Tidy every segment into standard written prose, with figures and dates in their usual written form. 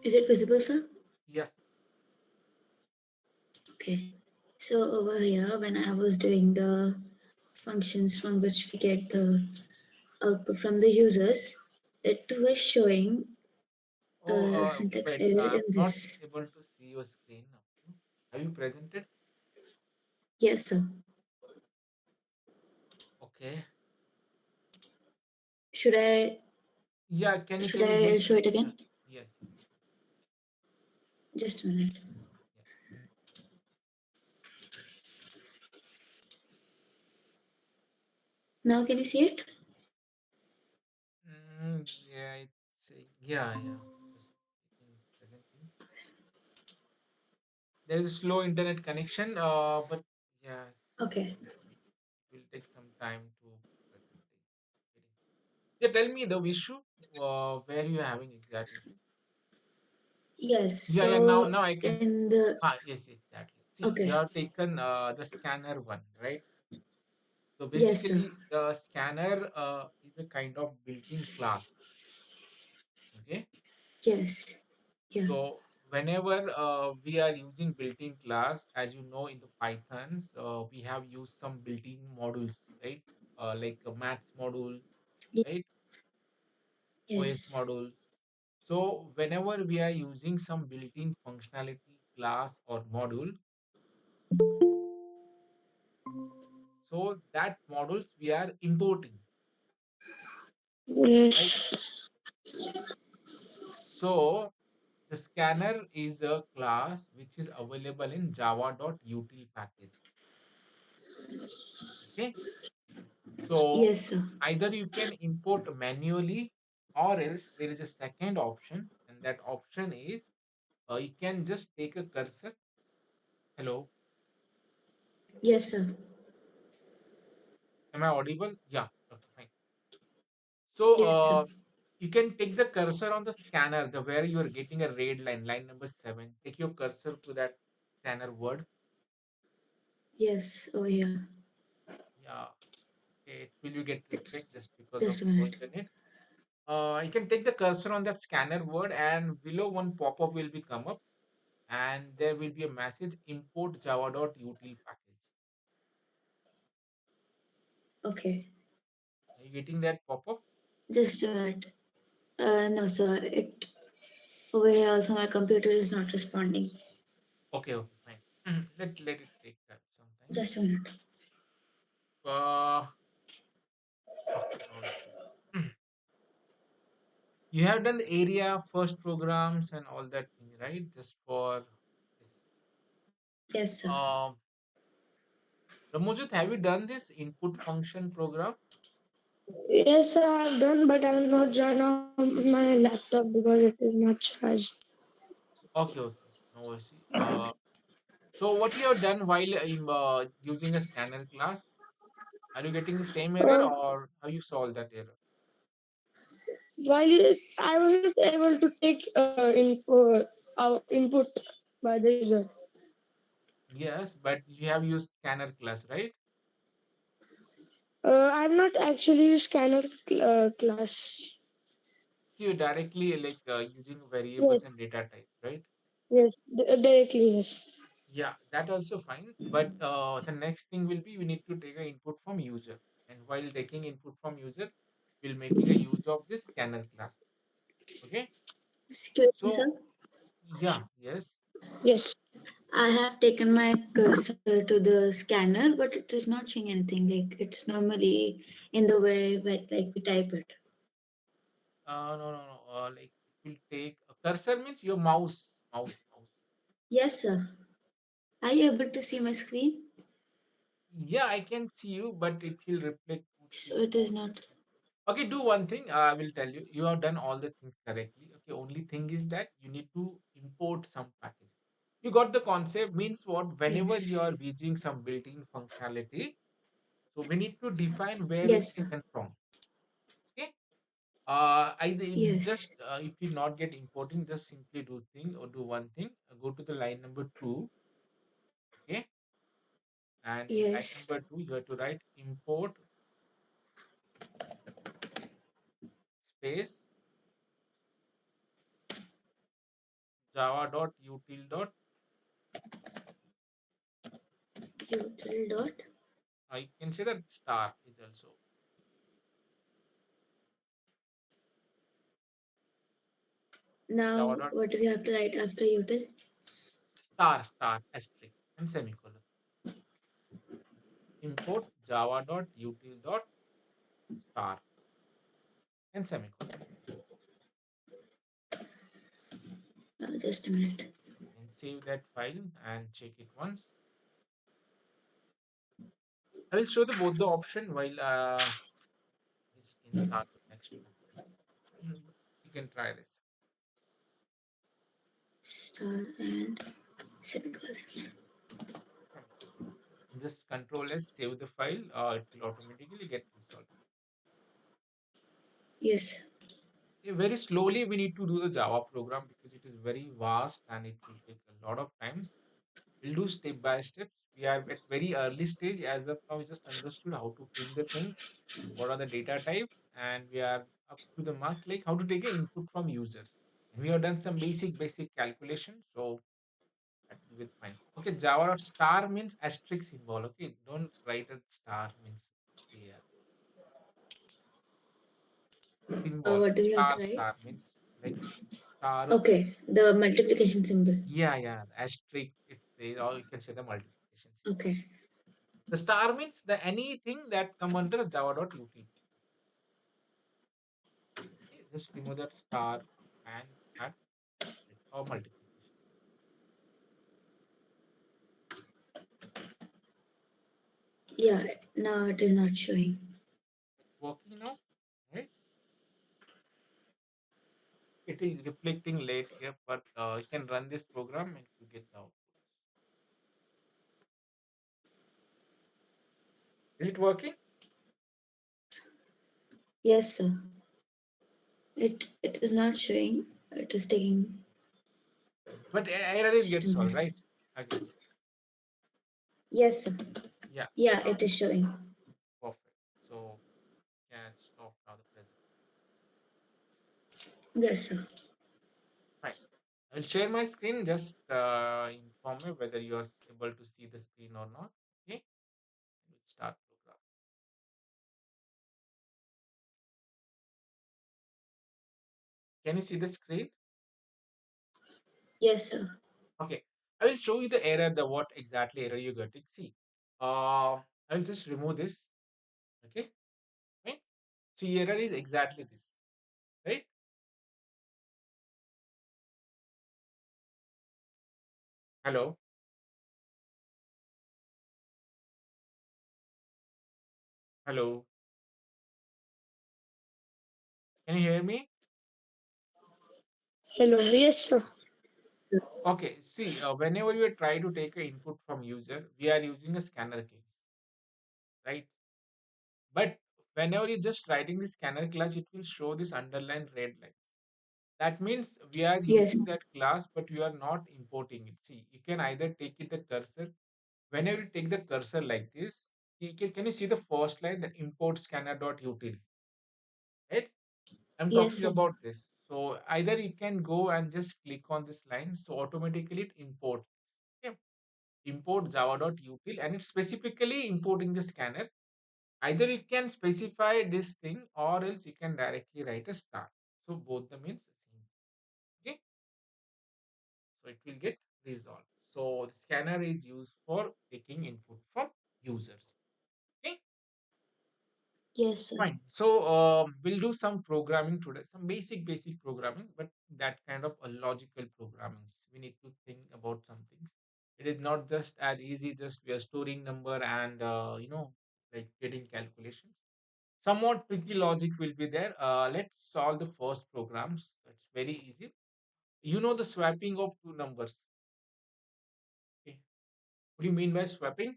Is it visible, sir? Yes. Okay. So over here, when I was doing the functions from which we get the output from the users, it was showing Oh, a syntax wait. error I'm in not this. able to see your screen now. Have you presented? Yes, sir. Okay. Should I Yeah. should Can you I show restart? it Yeah. again? Yes. Yes. Just a minute. Yeah. Now can you see it? Yeah. It's yeah. Yeah. Just presenting. There is a slow internet connection. But yeah, Okay. it will take some time to presenting. Yeah. Tell me the issue. Where you are having exactly? Yes. Yeah. Yeah. Now, So I can see. in the Yes, exactly. See, you okay. have taken the scanner one, right? So Yes, sir. basically, the scanner is a kind of built-in class. Okay. Yes. Yeah. So whenever we are using built-in class, as you know, in the Pythons, we have used some built-in modules, right? Like a maths module, Ye- right? OS Yes. modules. So whenever we are using some built-in functionality class or module, so that modules we are importing, right? Yes. So the scanner is a class which is available in java.util package. Okay. So Yes, sir. either you can import manually, or else there is a second option, and that option is you can just take a cursor. Hello, Yes, sir. am I audible? Yeah. Okay, fine. So Yes, sir. you can take the cursor on the scanner, the where you are getting a red line, line number 7. Take your cursor to that scanner word. Yes. Oh yeah. Yeah. Okay, it will you get It's reflect just because of just a slow minute. internet. You can take the cursor on that scanner word, and below one pop-up will be come up, and there will be a message import java.util package. Okay. Are you getting that pop-up? Just a minute. No, sir. It over here also my computer is not responding. Okay, okay, fine. Let it take some time. Just a minute. Uh, okay, now it's good. You have done the area first programs and all that thing, right? Just for this. Yes, sir. Um, Ramojit, have you done this input function program? Yes, I have done, but I will not join on my laptop because it is not charged. Okay, okay, no worries. So what you have done while using a scanner class? Are you getting the same error, Uh, or how you solve that error? I wasn't able to take input by the user. Yes, but you have used scanner class, right? I'm not actually scanner class. So you directly using Yes, variables and data type, right? yes, directly yes. Yeah, that also fine. But the next thing will be we need to take a input from user, and while taking input from user, we'll making a use of this scanner class. Okay. Excuse me, sir. So yeah, yes. Yes. I have taken my cursor to the scanner, but it is not showing anything. Like it's normally in the way like we type it. No, no, no. Like it will take a cursor means your mouse. Yes, sir. Are you able to see my screen? Yeah, I can see you, but it will reflect two, So three, it is four not. seconds. Okay, do one thing. I will tell you. You have done all the things correctly. Okay, only thing is that you need to import some packages. You got the concept. Means what? Whenever you Yes. are using some built-in functionality, so we need to define where it's Yes, sir. taken from. Okay. Just Yes. if you not get importing, just simply do one thing. Go to the line number 2. Okay, and in line Yes. number 2, you have to write import space java.util. util dot. I can say that star is also Now, java dot what do we have to write after util? star asterisk and semicolon. Import java.util.star and semicolon. Just a minute. And save that file and check it once. I will show the both the option while this can start the next one. You can try this. Star and semicolon. Semicolon. Just control S, save the file. It will automatically get resolved. Yes. Very slowly, we need to do the Java program because it is very vast and it will take a lot of times. We'll do step by steps. We are at very early stage. As of now, we just understood how to print the things, what are the data types, and we are up to the mark like how to take an input from users. And we have done some basic calculation, so that will be fine. Okay, Java star means asterisk symbol. Okay, don't write a star means yeah, symbol. What do we have to write? Star means like star. Okay, the multiplication symbol. Yeah, the asterisk. It says, or you can say the multiplication symbol. Okay. The star means the anything that come under java.util. Okay, just remove that star and add asterisk or multiplication. Yeah, now it is not showing. Working now, right? It is reflecting late here, but you can run this program and you get the outputs. Is it working? Yes, sir. It is not showing. It is taking But error is just get a solved, minute. right? Again, Yes, sir. yeah, Yeah, it is showing. perfect. So can stop now the present. Yes, sir. Fine. I'll share my screen. Just inform me whether you are able to see the screen or not. Okay, we'll start program. Can you see the screen? Yes, sir. Okay, I will show you the error, the what exactly error you got. See, I will just remove this. Okay, right? See, error is exactly this, right? Hello, hello. Can you hear me? Hello, yes, sir. Okay, see, whenever you try to take an input from user, we are using a scanner case, right? But whenever you're just writing the scanner class, it will show this underlined red line. That means we are Yes. using that class, but we are not importing it. See, you can either take it the cursor. Whenever you take the cursor like this, can you see the first line, the import scanner.util, right? I'm Yes, talking sir. about this. So either you can go and just click on this line, so automatically it imports. Okay. Import java.util and it's specifically importing the scanner. Either you can specify this thing or else you can directly write a star. So both the means same. Okay. So it will get resolved. So the scanner is used for taking input from users. Okay. Yes, sir. Fine. So we'll do some programming today, some basic programming, but that kind of a logical programming. We need to think about some things. It is not just as easy just we are storing number and like getting calculations. Somewhat tricky logic will be there. Let's solve the first programs. That's very easy. You know the swapping of two numbers. Okay. What do you mean by swapping?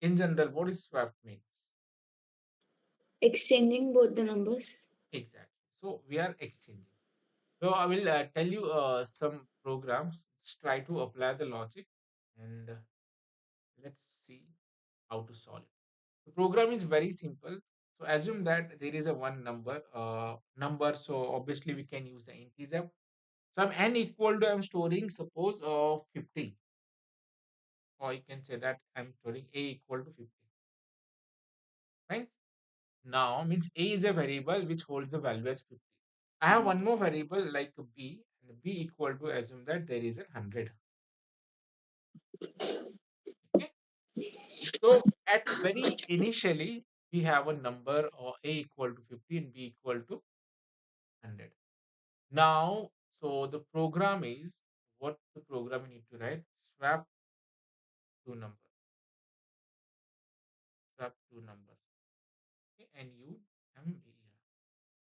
In general, what is swap means? Exchanging both the numbers. Exactly. So we are exchanging. So I will tell you some programs. Just try to apply the logic and let's see how to solve it. The program is very simple. So assume that there is a one number. So obviously we can use the integer. So I'm n equal to, I'm storing suppose 50, or you can say that I'm storing a equal to 50. Right? Now means a is a variable which holds the value as 50. I have one more variable like b, and b equal to, assume that there is a 100. Okay. So at very initially we have a number or a equal to 50 and b equal to 100. Now, so the program is, what the program you need to write, swap two numbers, swap two numbers. Okay, and you m a here.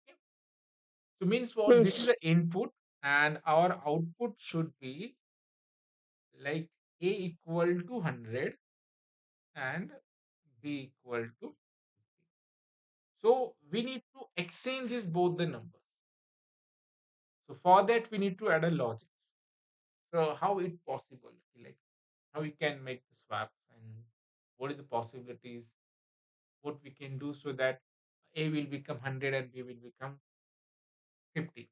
Okay. So means what? This is Yes. the input, and our output should be like a equal to 100 and b equal to 50. So we need to exchange this both the numbers. So for that we need to add a logic. So how it possible? Like how we can make the swaps, and what is the possibilities? What we can do so that a will become 100 and b will become 50.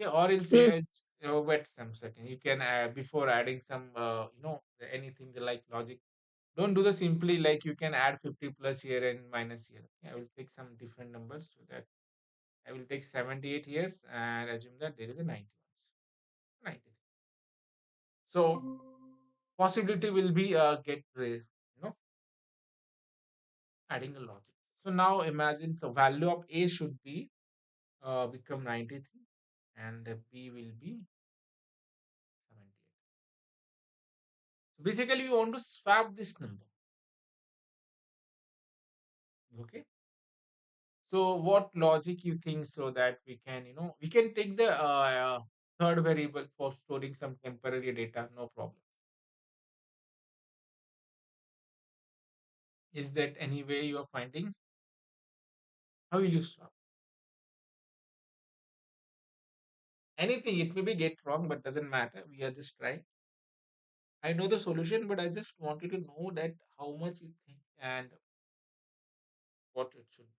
Okay, or else Yes. it's wait some second. You can add before adding some anything like logic. Don't do the simply like you can add 50 plus here and minus here. Okay, I will take some different numbers so that I will take 78 years and assume that there is a 90 ones. 90. So possibility will be adding a logic. So now imagine the value of a should be become 93 and the b will be 78. So basically, we want to swap this number. Okay. So what logic you think so that we can, we can take the third variable for storing some temporary data, no problem. Is that any way you are finding? How will you swap? Anything, it may be get wrong, but doesn't matter. We are just trying. I know the solution, but I just wanted to know that how much you think and what it should be.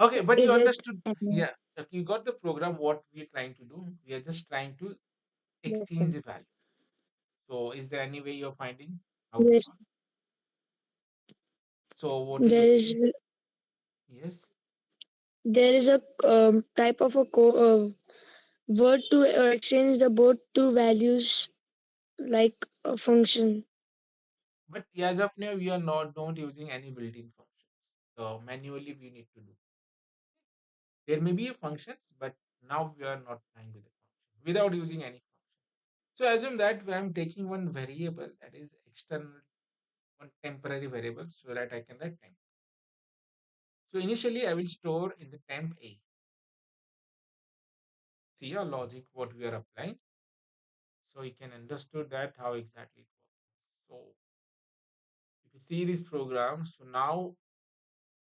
Okay, but you Is it understood. any? Yeah, okay, you got the program. What we are trying to do, we are just trying to Yes, exchange sir. the value. So, is there any way you're finding how to Yes. solve? So, what do you There is think? Yes. there is a type of a word to exchange the both two values like a function. But as of now, we are not using any built-in functions. So manually we need to do. There may be a functions, but now we are not trying with the function without using any function. So assume that I'm taking one variable that is external, one temporary variable, so that I can write temp. So initially I will store in the temp a. See your logic what we are applying, so you can understood that how exactly it works. So if you see this program, so now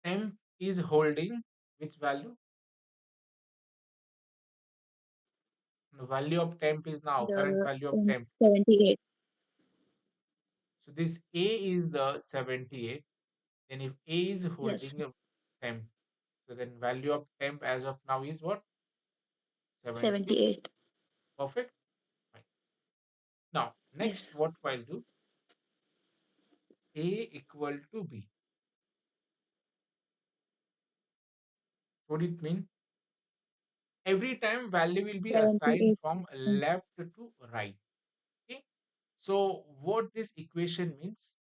temp is holding which value? The value of temp is now current The value of temp. 78. So this A is the 78. Then if A is Yes, holding a temp, so then value of temp as of now is what? 78. 78. Perfect. Fine. Now next Yes. what I'll do? A equal to B. What it mean? Every time value will be assigned 78. from left to right. Okay. So what this equation means?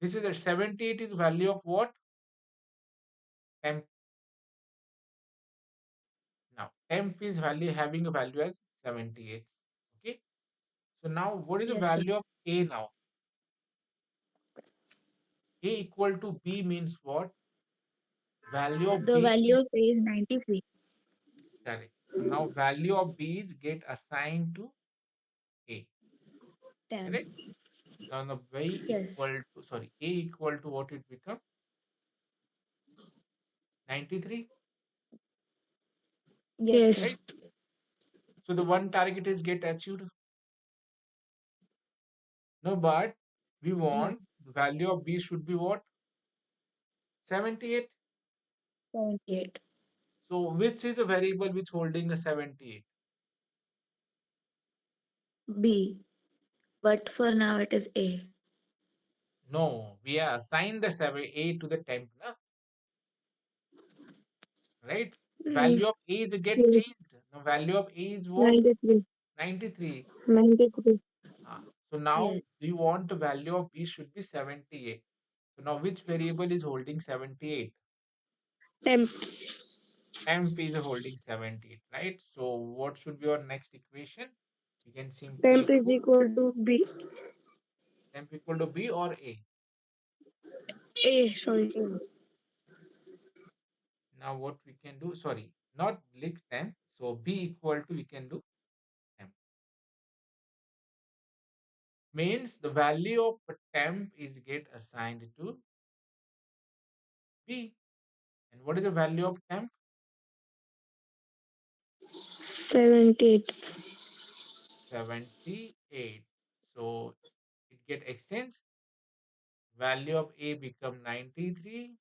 This is a 78 is value of what? Temp. Now temp is value having a value as 78. Okay. So now what is the Yes, sir. value of A now? A equal to B means what? Value of The B value is of A is 93. correct. So now value of B is get assigned to A. 10. Correct? Now the B Yes. equal to sorry, A equal to what it become? 93, Yes, sir. right? Yes. So the one target is get achieved. No, but we want Yes. the value of B should be what? 78. 78. So which is a variable which holding a 78? B. But for now it is A. No, we are assigned the 7 A to the temp, na? Right? Mm, Value of A is get yes, changed. Now value of A is what? 93. 93. 93. So now Yes. we want the value of B should be 78. So now which variable is holding 78? Temp. Temp is holding 78, right? So what should be our next equation? We can simply Temp is put equal to B. temp equal to B or A. A, sorry. A. Now what we can do, sorry, not lick temp. So B equal to we can do temp. Means the value of a temp is get assigned to B. And what is the value of temp? 78. 78. So it get exchanged. Value of A become 93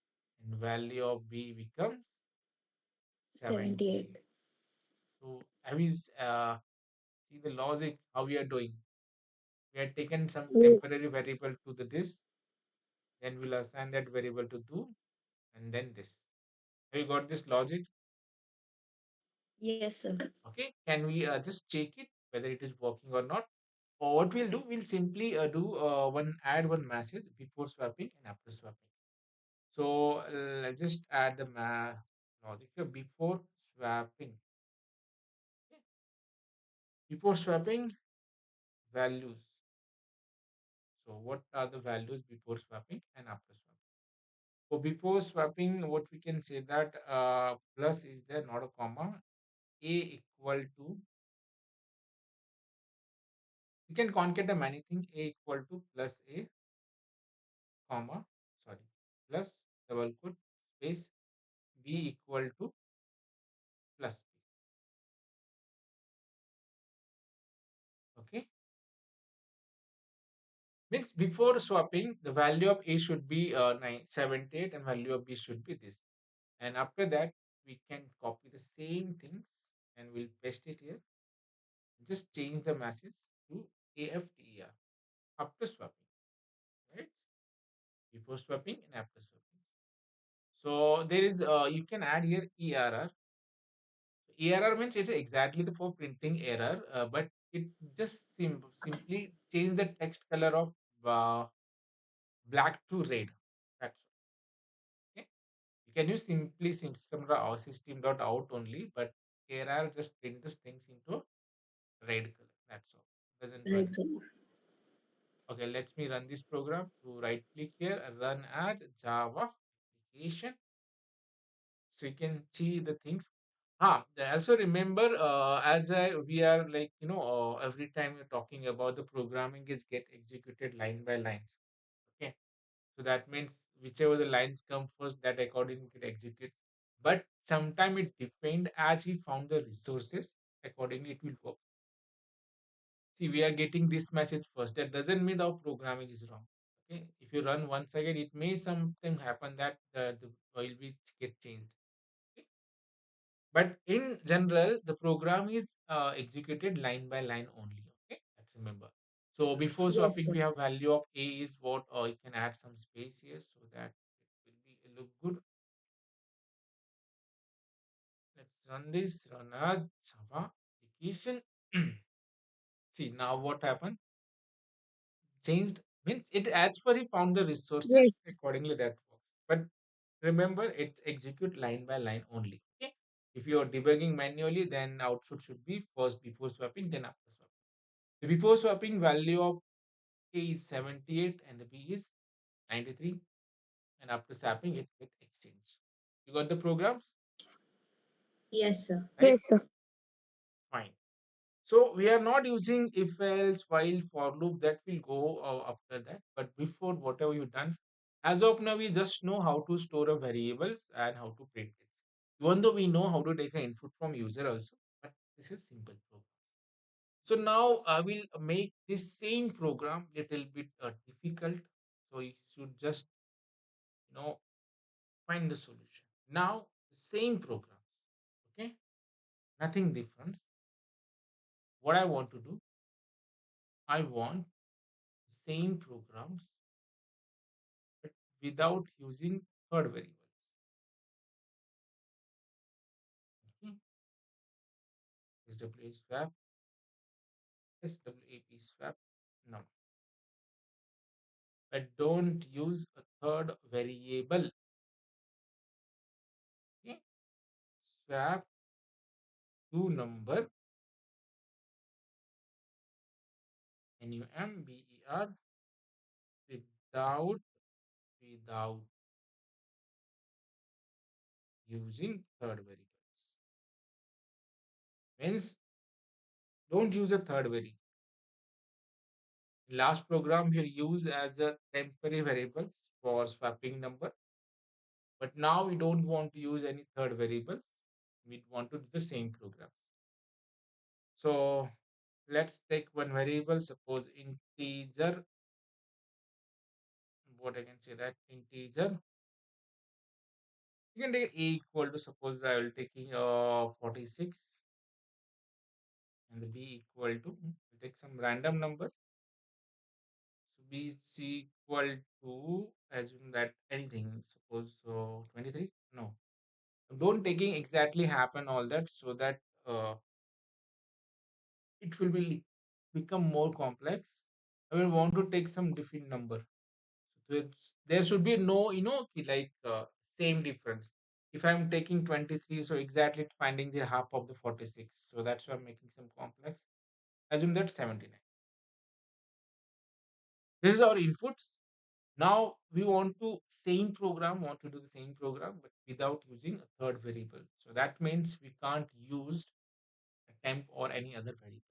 and value of B becomes 78. 78. So have you see the logic how we are doing? We had taken some Yes. temporary variable to the this, then we'll assign that variable to do, and then this. Have you got this logic? Yes, sir. Okay. Can we just check it whether it is working or not? Or what we'll do, we'll simply do add one message before swapping and after swapping. So let's just add the logic here before swapping. Okay. Before swapping values. So what are the values before swapping and after swapping? So before swapping, what we can say that plus is there, not a comma. A equal to, you can concatenate many things. A equal to plus A, comma, sorry, plus double quote space B equal to plus B. Okay. Means before swapping, the value of A should be 78 and value of B should be this. And after that, we can copy the same things and we'll paste it here. Just change the message to AFTER after swapping, right? Before swapping and after swapping. So there is you can add here ERR. ERR means it's exactly the for printing error, but it just simply change the text color of uh, black to red. That's all. Okay. You can use simply system.out only, but error just print these things into red color. That's all. Doesn't do Right, anything. sir. Okay, let me run this program. To right click here, run as Java application. So you can see the things. Also remember, we are like, every time you're talking about the programming is get executed line by line. Okay. So that means whichever the lines come first, that accordingly get executed. But sometime it depend as he found the resources, accordingly it will work. See, we are getting this message first. That doesn't mean our programming is wrong. Okay. If you run once again, it may something happen that the will be get changed. Okay. But in general, the program is executed line by line only. Okay, let's remember. So before Yes, swapping, sir. we have value of A is what, or you can add some space here so that it will be look good. Let's run this. Run a Java application. See now what happened. Changed means it as per he found the Yes. resources accordingly that works. But remember, it execute line by line only. Okay. If you are debugging manually, then output should be first before swapping, then after swapping. The before swapping value of A is 78 and the B is 93, and after swapping it get exchanged. You got the programs, Yes, sir. right? Yes, sir. Fine. So we are not using if else while for loop, that will go after that. But before whatever you done, as of now we just know how to store a variables and how to print it. Even though we know how to take an input from user also, but this is simple program. So now I will make this same program little bit difficult. So you should just, you know, find the solution. Now, same programs. Okay, nothing different. What I want to do, I want same programs but without using third variables. Okay, SWA swap, SWAP swap. No, but don't use a third variable. Okay, swap to number NUMBER without without using third variables. Means don't use a third variable. Last program here use as a temporary variables for swapping number, but now we don't want to use any third variables. We want to do the same programs. So let's take one variable, suppose integer. What I can say that integer. You can take a equal to, suppose I will taking 46 and the b equal to, take some random number. So b is equal to, assume that anything, suppose 23. No, don't taking exactly happen all that, so that it will be become more complex. I will want to take some different number. So there should be no, like same difference. If I'm taking 23, so exactly finding the half of the 46. So that's why I'm making some complex. Assume that 79. This is our inputs. Now we want to want to do the same program, but without using a third variable. So that means we can't use a temp or any other variables.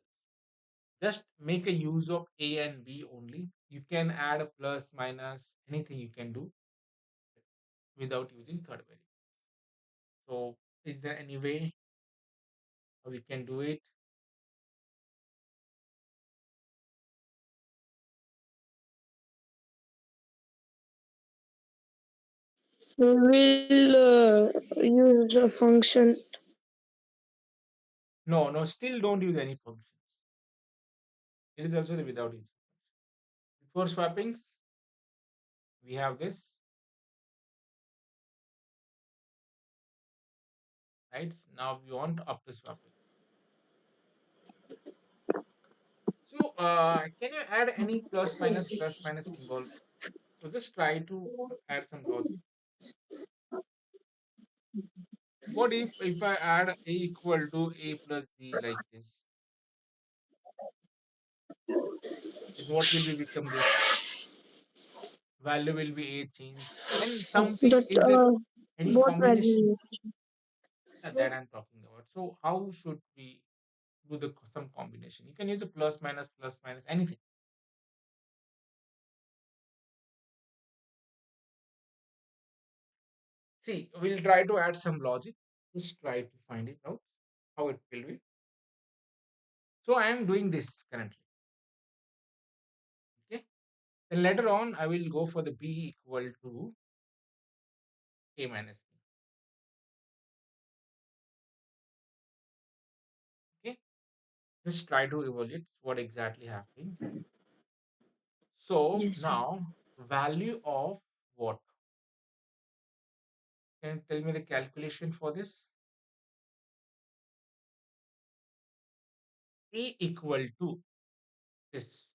Just make a use of A and B only. You can add a plus, minus, anything you can do without using third variable. So is there any way how we can do it? So we'll use a function. No, no, still don't use any functions. It is also the without using. Before swappings, we have this, right? Now we want up to swappings. So can you add any plus minus symbols? So just try to add some logic. What if I add a equal to a plus b like this? Then what will be become this? Value will be a change. And something, That is there any what combination value? that I'm talking about? So how should we do the some combination? You can use a plus minus, anything. See, we'll try to add some logic. Just try to find it out how it will be. So I am doing this currently. Okay. Then later on, I will go for the b equal to a minus b. Okay. Just try to evaluate what exactly happening. So Yes, sir. now value of what? Can you tell me the calculation for this? A equal to this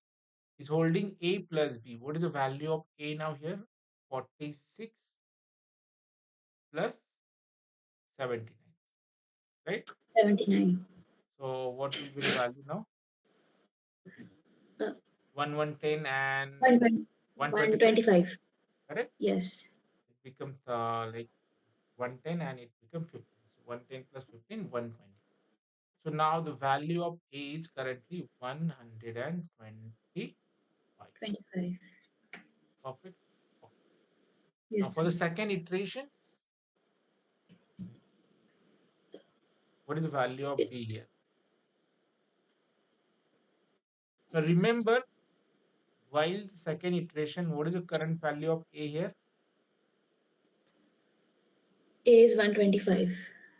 is holding a plus b. What is the value of a now here? 46 plus 79, right? 79. So what will be the value now? Uh, 1110 and 125, 125. correct? Yes. It becomes like 110 and it becomes 15. So 110 plus 15, 120. So now the value of A is currently 125. 25. Perfect. Okay. Now Yes, for sir. the second iteration, what is the value of It, B here? Now remember, While the second iteration, what is the current value of A here? A is 125.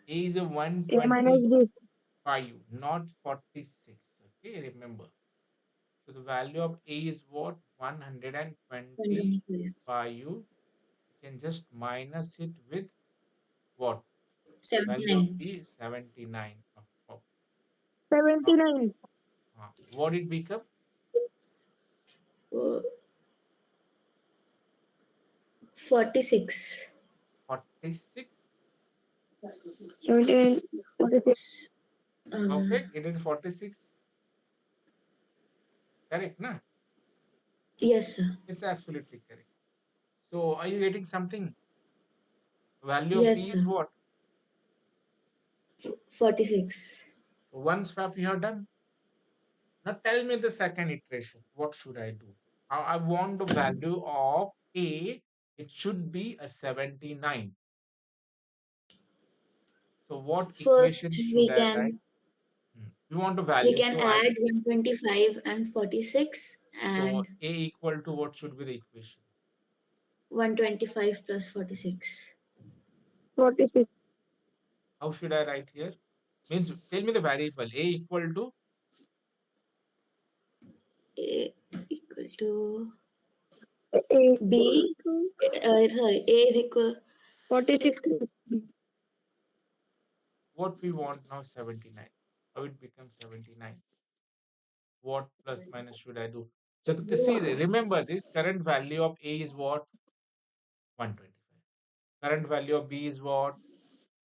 A is a A minus B. 125, not 46. Okay, remember. So the value of A is what? 125. 125. You can just minus it with what? Value of 79. B is 79. Now, 79. what it become? Uh, 46. 46. 79. 46. Uh, Perfect. It is 46. Correct, na? yes, sir. It's absolutely correct. So are you getting something? Value of Yes, B is sir. what? 46. So one swap you have done. Now tell me the second iteration. What should I do? I want the value of A. It should be a 79. So what First, equation should we I write? can You want a we value. can So I add 125 and 46 so and A equal to what should be the equation? 125 plus 46. 46. How should I write here? Means tell me the variable. A equal to A equal to A equal B. to Sorry, A is equal 46. what we want now 79. How it becomes 79? What plus minus should I do? So to see, remember this current value of A is what? 125. Current value of B is what?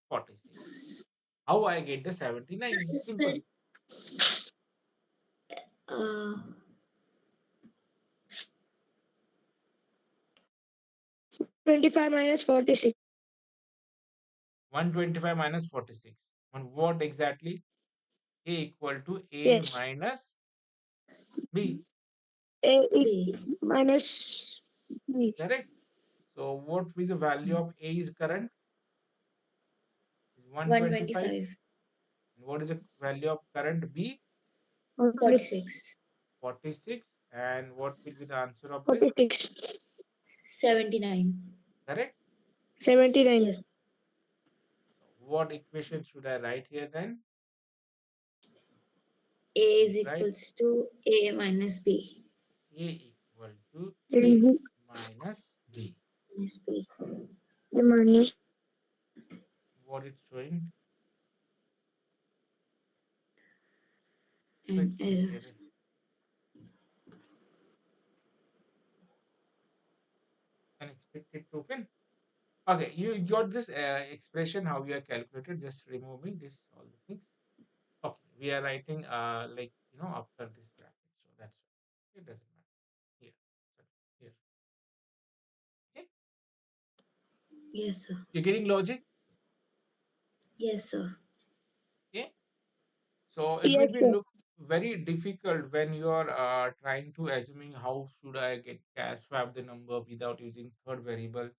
46. How I get the 79? Simple. uh, 25 minus 46. 125 minus 46. And what exactly? A equal to A Yes. minus B. A B. minus B. Correct? So what is the value of A is current? Is 125. 125. And what is the value of current B? 46. 46. And what will be the answer of this? 46. 79. Correct? 79. Yes. So what equation should I write here then? A You is should write equals to A minus B. A equal to A The minus B. Minus B. minus What it's showing? Oh, And it's showing error. error. Unexpected token. Okay, you got this expression how you are calculated. Just removing this all the things. Okay, we are writing like after this bracket, so that's why it doesn't matter here. Sorry, here. Okay, Yes, sir. you're getting logic. Yes, sir. Okay, so it yes, will be sir. look very difficult when you are trying to assuming how should I get cash swap the number without using third variable.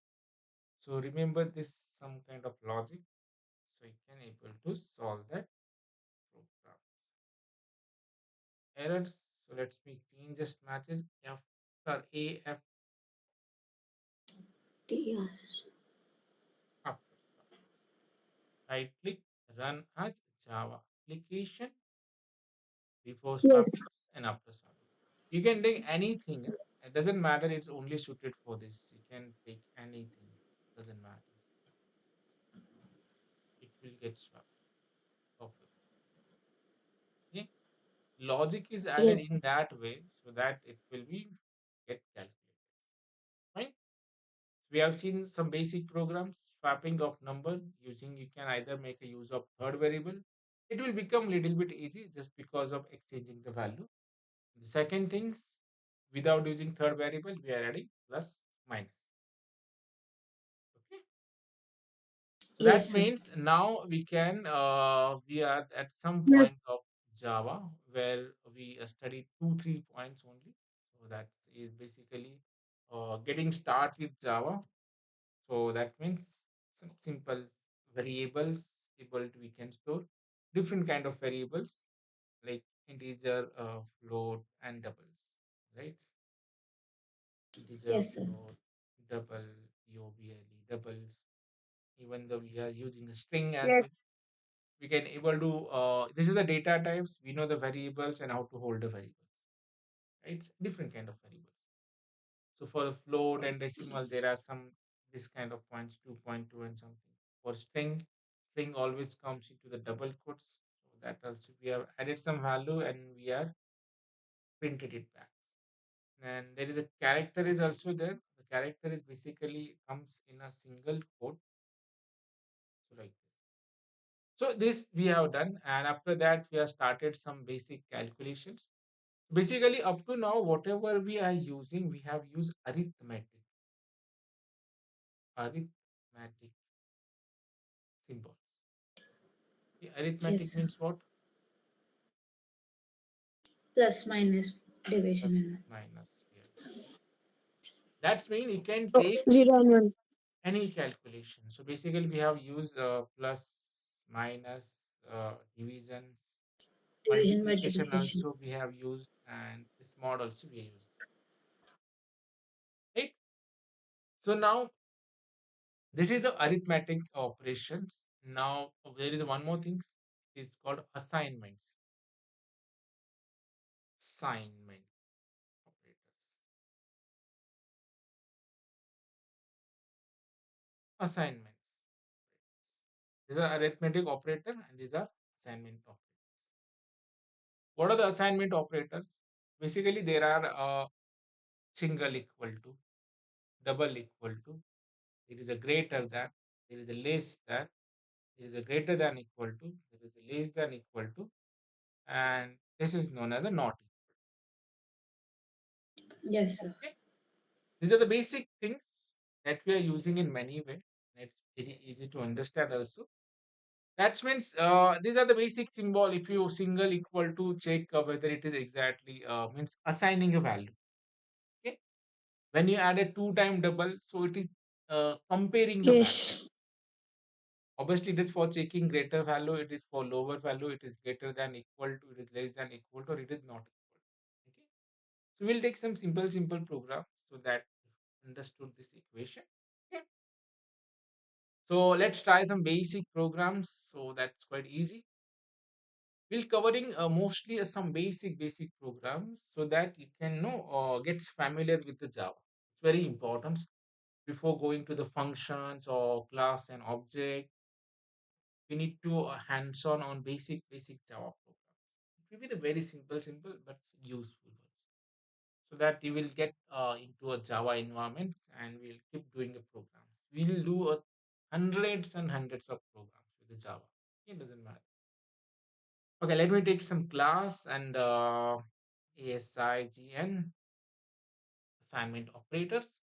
So remember this some kind of logic, so you can able to solve that program. Errors. So let's me change just matches after A F Yes. after swap. Right click, run as Java application before Yes. swappings and after swappings. You can take anything. It doesn't matter. It's only suited for this. You can take anything. Doesn't matter. It will get swapped. Perfect. Okay. Logic is added Yes. in that way so that it will be get calculated. Fine. We have seen some basic programs, swapping of number using you can either make a use of third variable. It will become little bit easy just because of exchanging the value. The second things, without using third variable, we are adding plus minus. Okay. So that Yes, sir. means now we are at some Yes. point of Java where we study 2 3 points only. So that is basically getting start with Java. So that means some simple variables able to we can store different kind of variables like integer, float, and doubles, right? integer, Yes, sir. float, double, POBLE, doubles. Even though we are using a string as Yes. well, we can able to. This is the data types. We know the variables and how to hold the variables. Right? It's different kind of variables. So for the float and decimal, there are some this kind of points, 2.2 and something. For string always comes into the double quotes. So that also we have added some value and we are printed it back. And there is a character is also there. The character is basically comes in a single quote. So like this. So this we have done, and after that we have started some basic calculations. Basically, up to now, whatever we are using, we have used arithmetic. Arithmetic symbols. The Yes, arithmetic sir. means what? Plus minus division Plus and minus we have used. That's mean you can Oh, take 0 and 1. any calculation. So basically, we have used plus, minus, divisions, division multiplication multiplication. also we have used, and this mod also we have used. Right. So now this is the arithmetic operations. Now there is one more thing. It's called assignments. Assignment operators. Assignments. These are arithmetic operator and these are assignment operators. What are the assignment operators? Basically, there are single equal to, double equal to, there is a greater than, there is a less than, there is a greater than equal to, there is a less than equal to, and this is known as a not Yes, sir. equal. Okay. These are the basic things that we are using in many ways. It's very easy to understand also. That means these are the basic symbol. If you single equal to check whether it is exactly means assigning a value. Okay. When you add a two time double, so it is comparing a value. Yes. Obviously, it is for checking greater value, it is for lower value, it is greater than equal to, it is less than equal to, or it is not equal. Okay. So we'll take some simple program so that understood this equation. Okay. So let's try some basic programs. So that's quite easy. We'll covering mostly some basic programs so that you can know gets familiar with the Java. It's very important before going to the functions or class and object. We need to hands-on on basic Java programs. It will be the very simple but useful ones, so that you will get into a Java environment and we'll keep doing the programs. We'll do hundreds and hundreds of programs with the Java. It doesn't matter. Okay, let me take some class and ASIGN assignment operators.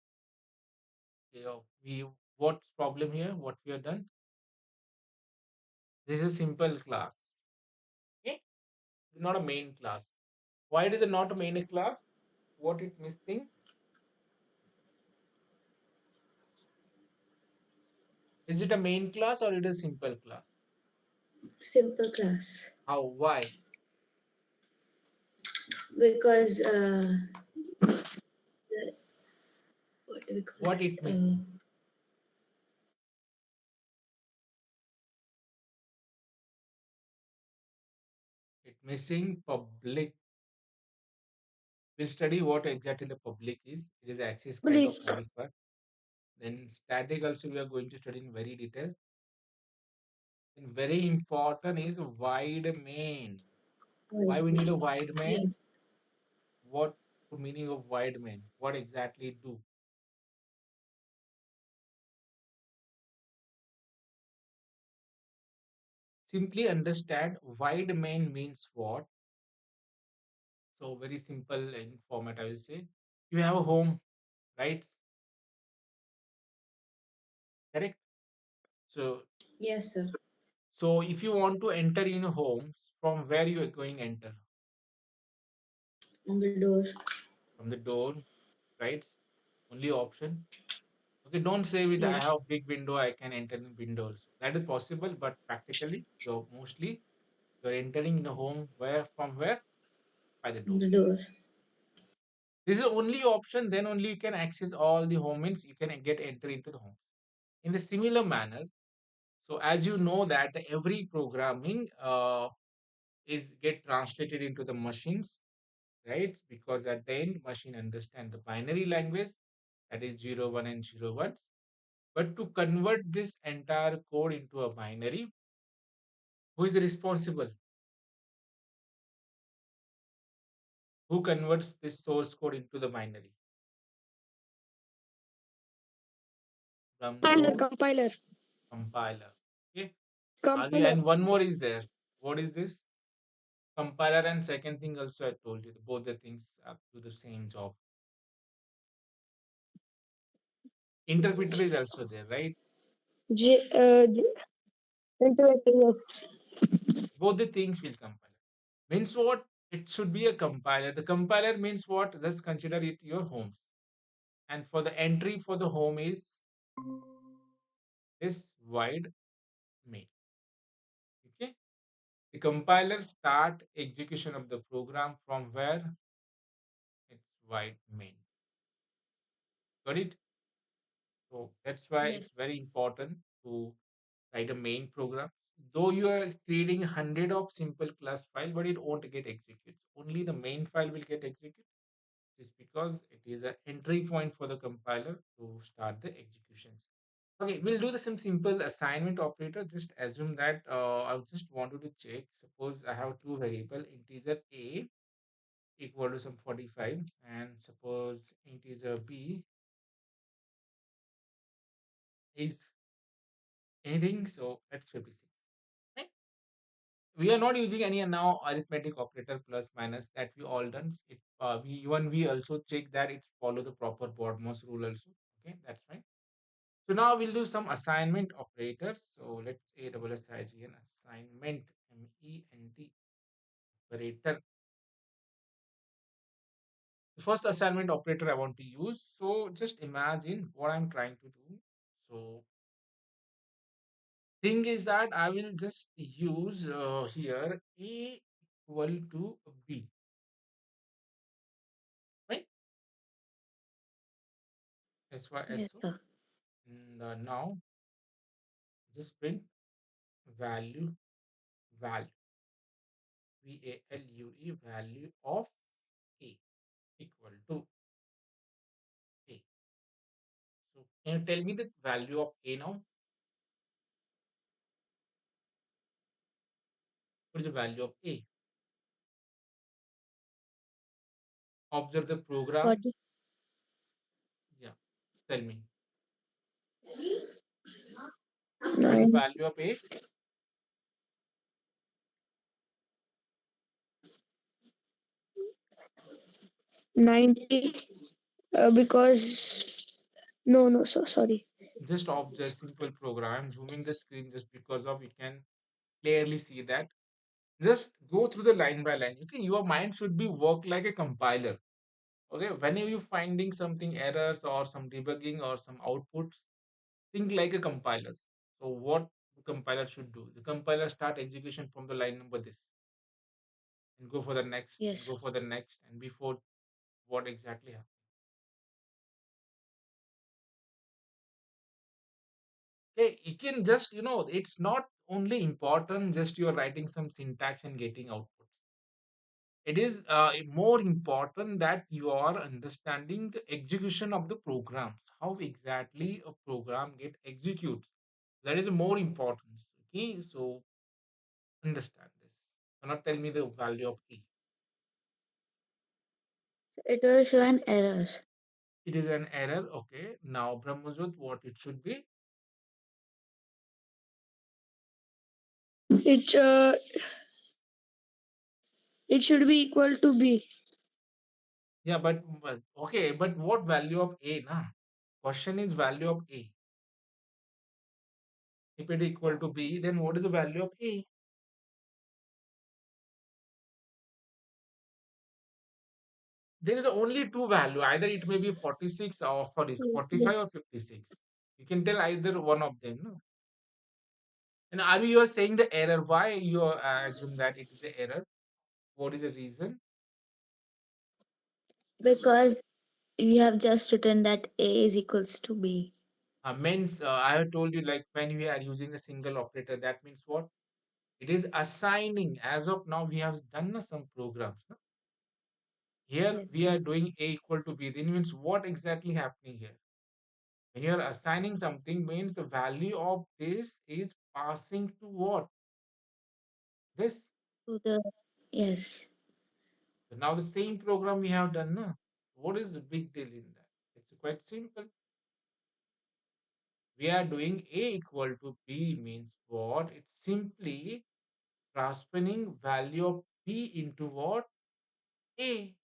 We what's problem here? What we have done? This is a simple class. Okay, not a main class. Why it is it not a main class? What it missing? Is it a main class or it is simple class? Simple class. How? Why? Because what do we call What it? it missing? It missing public. We'll study what exactly the public is. It is access kind of Believe. modifier. Then static also we are going to study in very detail. And very important is wide main. Why we need a wide main? Yes. What the meaning of wide main? What exactly do? Simply understand wide main means what. So very simple in format I will say. You have a home, right? Correct. So Yes, sir. so if you want to enter in a home, from where you are going enter? On the door. From the door, right? Only option. Okay, don't say with I Yes. have big window, I can enter in window also. That is possible, but practically, you're mostly you're entering in a home where from where? By the On door. the door. This is only option, then only you can access all the home, means you can get entry into the home. In the similar manner, so as you know that every programming is get translated into the machines, right? Because at the end, machine understand the binary language, that is 0, 1 and 0, 1s. But to convert this entire code into a binary, who is responsible? Who converts this source code into the binary? Brahmajot, Compiler. compiler. Okay. Compiler. And one more is there. What is this? Compiler and second thing also I told you. Both the things do the same job. Interpreter is also there, right? Interactive. Both the things will compile. Means what? It should be a compiler. The compiler means what? Just consider it your homes. And for the entry for the home is this wide main. Okay. The compiler start execution of the program from where? It's wide main. Got it? So that's why it's Yes. very important to write a main program. Though you are creating 100 of simple class file, but it won't get executed. Only the main file will get executed. Just because it is an entry point for the compiler to start the executions. Okay, we'll do the some simple assignment operator. Just assume that I just wanted to check. Suppose I have two variable integer a equal to some 45, and suppose integer b is anything. So that's 56. Right? We are not using any now arithmetic operator plus minus that we all done. It we also check that it follow the proper Bodmer's rule also. Okay, that's fine. So now we'll do some assignment operators. So let's ASSIGN assignment MENT operator. The first assignment operator I want to use. So just imagine what I'm trying to do. So thing is that I will just use here A equal to B, right? Yes, SYSO. sir. And now just print value value VALUE value of A equal to A. So can you tell me the value of A now? What is the value of A? Observe the 40, programs. Yeah, tell me. What is the Nine, value of A? 90. Because no, so sorry. Just observe simple program. I'm zooming the screen just because of you can clearly see that. Just go through the line by line. Okay, your mind should be work like a compiler. Okay, whenever you finding something errors or some debugging or some outputs, think like a compiler. So what the compiler should do? The compiler start execution from the line number this and go for the next and yes. go for the next and before what exactly happens. Okay, you can just it's not only important just you're writing some syntax and getting outputs. It is more important that you are understanding the execution of the programs, how exactly a program get executed. That is more important. Okay, so understand this. Cannot tell me the value of E. So it will show an error. It is an error. Okay, now Brahmajot, what it should be? It it should be equal to B. Yeah, but okay, but what value of A? Na question is value of A. If it equal to B, then what is the value of A? There is only two value. Either it may be 46 or sorry, 45 or 56. You can tell either one of them. No? And are you are saying the error? Why you assume that it is the error? What is the reason? Because you have just written that A is equals to B. Means I have told you, like when we are using a single operator, that means what? It is assigning. As of now, we have done some programs. No? Here Yes, we are sir. doing A equal to B. Then means what exactly happening here? When you are assigning something, means the value of this is passing to what? This. To the yes. So now the same program we have done. No? What is the big deal in that? It's quite simple. We are doing A equal to B means what? It's simply transferring value of B into what? A.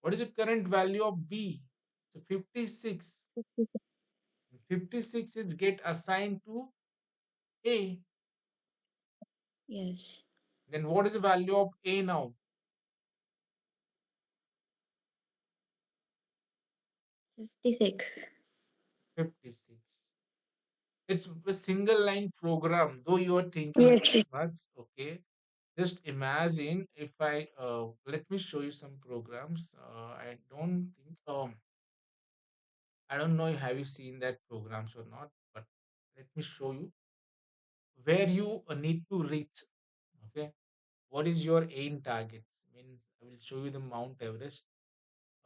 What is the current value of B? So 56. 56 is get assigned to A. Yes. Then what is the value of A now? 56. 56. It's a single line program, though you are thinking Yes, this yes. much. Okay. Just imagine if I let me show you some programs. I don't know have you seen that programs or not, but let me show you where you need to reach. Okay, what is your aim targets? I mean, I will show you the Mount Everest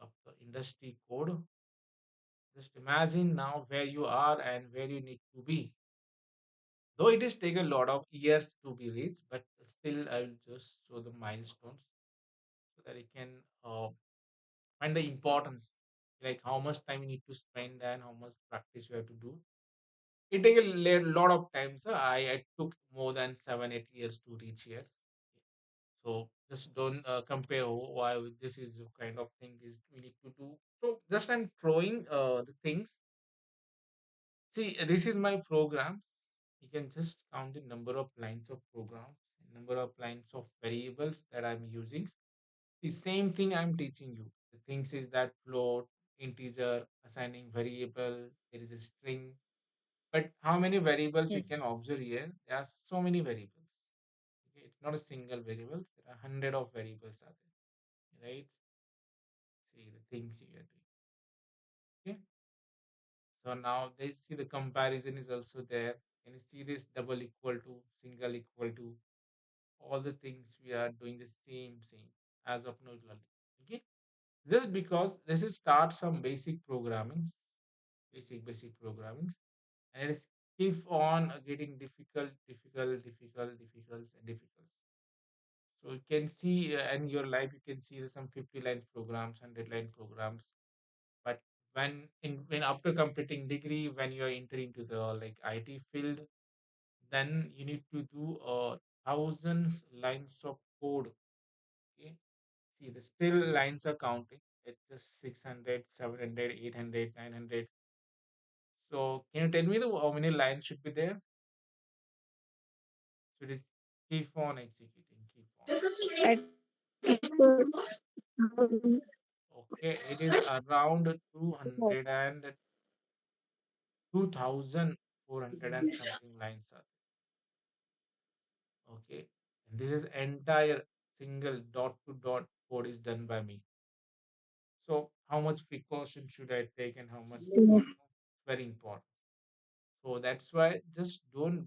of the industry code. Just imagine now where you are and where you need to be. Though it is take a lot of years to be reached, but still I will just show the milestones so that you can find the importance, like how much time you need to spend and how much practice you have to do. It take a lot of time, sir. I took more than 7 8 years to reach here. So just don't compare why this is the kind of thing is we need to do. So just I'm throwing the things. See, this is my programs. You can just count the number of lines of programs, number of lines of variables that I'm using. The same thing I'm teaching you. The things is that float, integer, assigning variable, there is a string. But how many variables you Yes. can observe here? There are so many variables. Okay, it's not a single variable. There are hundred of variables are there, right? See the things you are doing. Okay. So now they see the comparison is also there. Can you see this double equal to, single equal to, all the things we are doing the same as of now. Okay. Just because this is start some basic programming, basic programming, and it is keep on getting difficult, and difficult. So you can see in your life, you can see there's some 50 lines programs, 100 line programs. But when after completing degree, when you are entering into the like IT field, then you need to do thousands lines of code. Okay. See, the still lines are counting. It's just 600, 700, 800, 900. So can you tell me how many lines should be there? So it is keep on executing, keep on. At least Okay, it is around 200 and 2400 and something lines are there. Okay, and this is entire single dot to dot code is done by me. So how much precaution should I take and how much not? Very important. So that's why just don't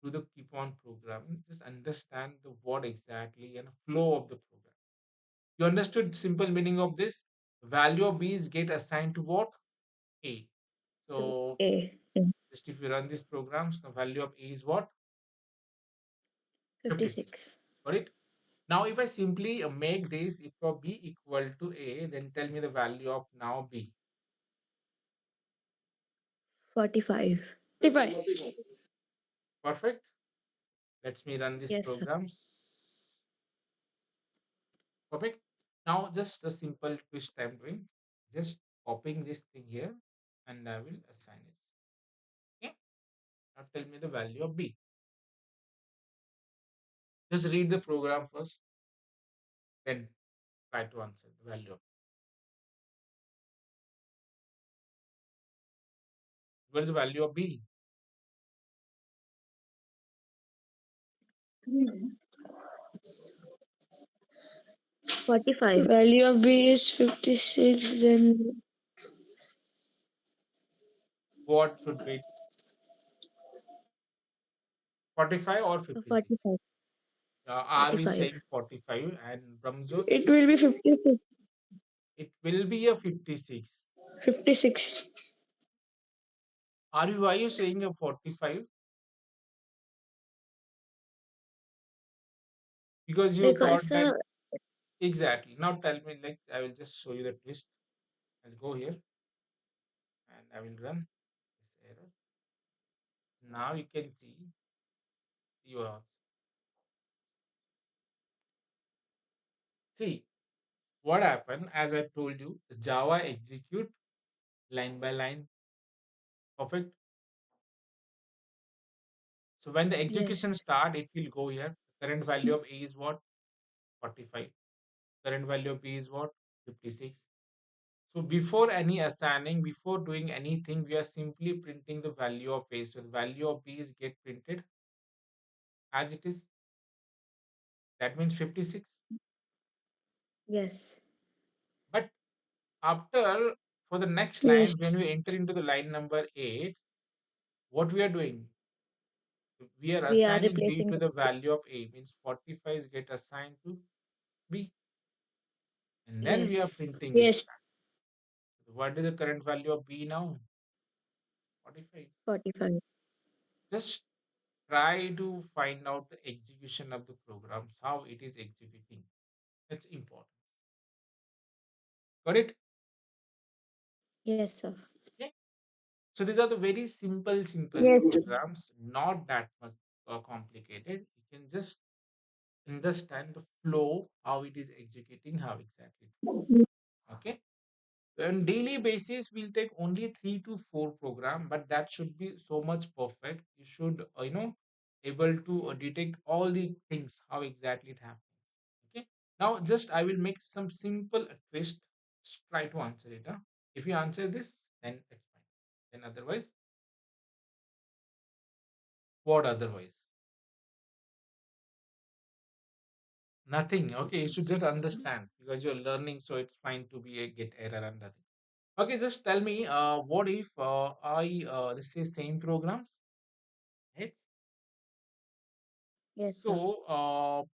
do the keep on programming. Just understand the what exactly and flow of the program. You understood simple meaning of this? Value of B is get assigned to what? A. To So A. just if you run these programs, the value of A is what? 56. 56. Got it? Now if I simply make this if for B equal to A, then tell me the value of now B. 45. 45. Perfect? Let me run these Yes, sir. programs. Perfect. Now just a simple twist I'm doing. Just copying this thing here and I will assign it. Okay. Now tell me the value of B. Just read the program first, then try to answer the value of. What is the value of B? 45. Value of B is 56, then What should be 45 or 56? 45. Are we 45. saying 45? And Ramzot, it will be 56. it will be a 56. 56. Are you, why you saying a 45? Because you thought Because that exactly. Now tell me, like, I will just show you the twist. I'll go here and I will run this error. Now you can see your answer. See what happened, as I told you, the Java execute line by line. Perfect. So when the execution yes, start, it will go here. The current value of A is what? 45. Current value of B is what? 56. So before any assigning, before doing anything, we are simply printing the value of A. So the value of B is get printed as it is. That means 56. yes, But after, for the next Yes. line, when we enter into the line number 8, what we are doing? We are we are assigning B replacing to the the value of A, means 45 is get assigned to B. And then we are yes, printing it Yes. back. What is the current value of B now? 45. 45. Just try to find out the execution of the programs, how it is executing. That's important. Got it? Yes, sir. Yeah. So these are the very simple Yes. programs, not that much complicated. You can just understand the flow, how it is executing, how exactly. Okay. On daily basis, we'll take only 3 to 4 program, but that should be so much perfect. You should, able to detect all the things, how exactly it happens. Okay. Now, just I will make some simple twist. Just try to answer it. Huh? If you answer this, then it's fine. Then otherwise, what otherwise? Nothing. Okay. You should just understand because you're learning, so it's fine to be a get error and nothing. Okay, just tell me, what if I this is same programs, right? Yes, sir. So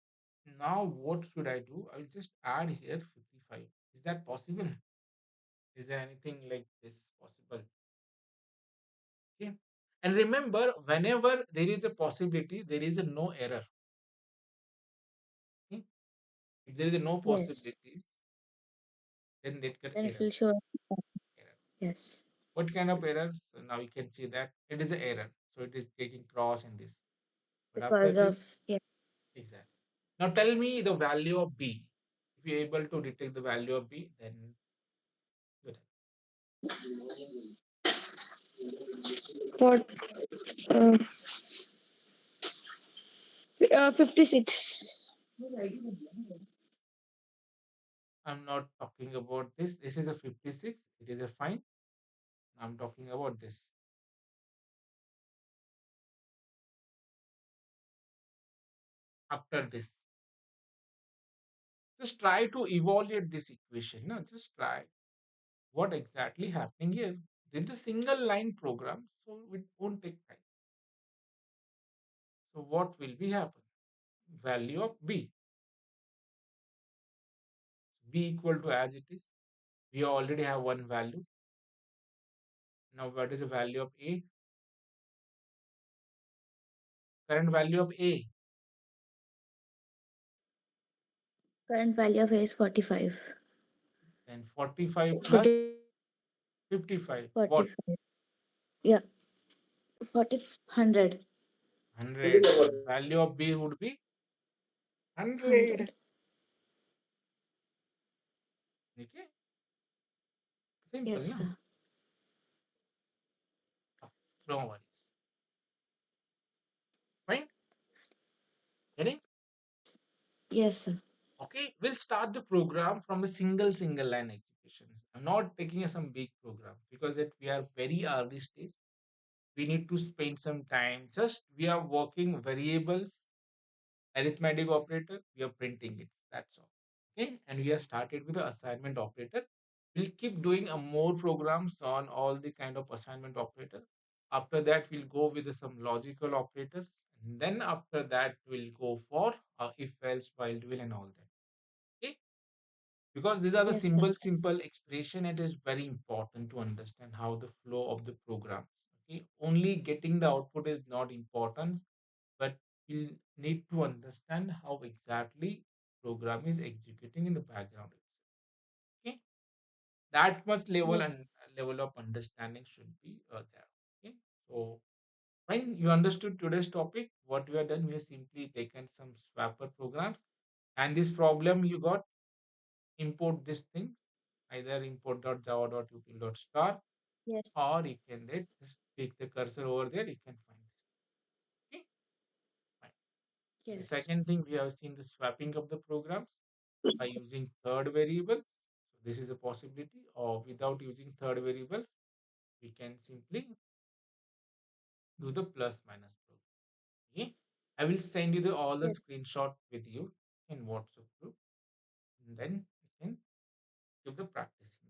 now what should I do? I will just add here 55. Is that possible? Is there anything like this possible? Okay. And remember, whenever there is a possibility, there is a no error. Okay? If there is a no Yes. possibilities, then they get Then it error. will show. Errors. Yes. What kind of errors? So now you can see that it is an error. So it is taking cross in this. But after Because of, this, yeah, exactly. Now tell me the value of B. If you're able to detect the value of B, then good. For uh, 56. I'm not talking about this. This is a 56. It is a fine. I'm talking about this. After this, just try to evaluate this equation. No, just try what exactly happening here. This is a single line program, so it won't take time. So what will be happen? Value of B. B equal to as it is. We already have one value. Now what is the value of A? Current value of A. current value of A is 45. Then 45 plus 40. 55. What? 45. Yeah. 40. 100. 100. And value of B would be 100. 100. Okay. Simple, Yes, no? sir. Okay, no worries. Fine. Getting? Yes, sir. Okay. We'll start the program from a single line execution. I'm not taking some big program because we are very early stage. We need to spend some time. Just we are working variables, arithmetic operator. We are printing it. That's all. Okay, and we have started with the assignment operator. We'll keep doing more programs on all the kind of assignment operator. After that, we'll go with some logical operators, and then after that, we'll go for if else, while, do, and all that. Okay, because these are the Yes, sir. simple expression. It is very important to understand how the flow of the programs. Okay, only getting the output is not important, but you need to understand how exactly program is executing in the background itself. Okay, that much level Yes. and level of understanding should be there. Okay, so when you understood today's topic, what we have done, we have simply taken some swapper programs, and this problem you got, import this thing, either import.java.util.star, Yes. or you can then just take the cursor over there, you can find this. Okay, fine. The Yes. second thing, we have seen the swapping of the programs by using third variables. So this is a possibility, or without using third variables, we can simply do the plus minus program. Okay, I will send you all the Yes. screenshot with you in WhatsApp group, and then you can do the practicing.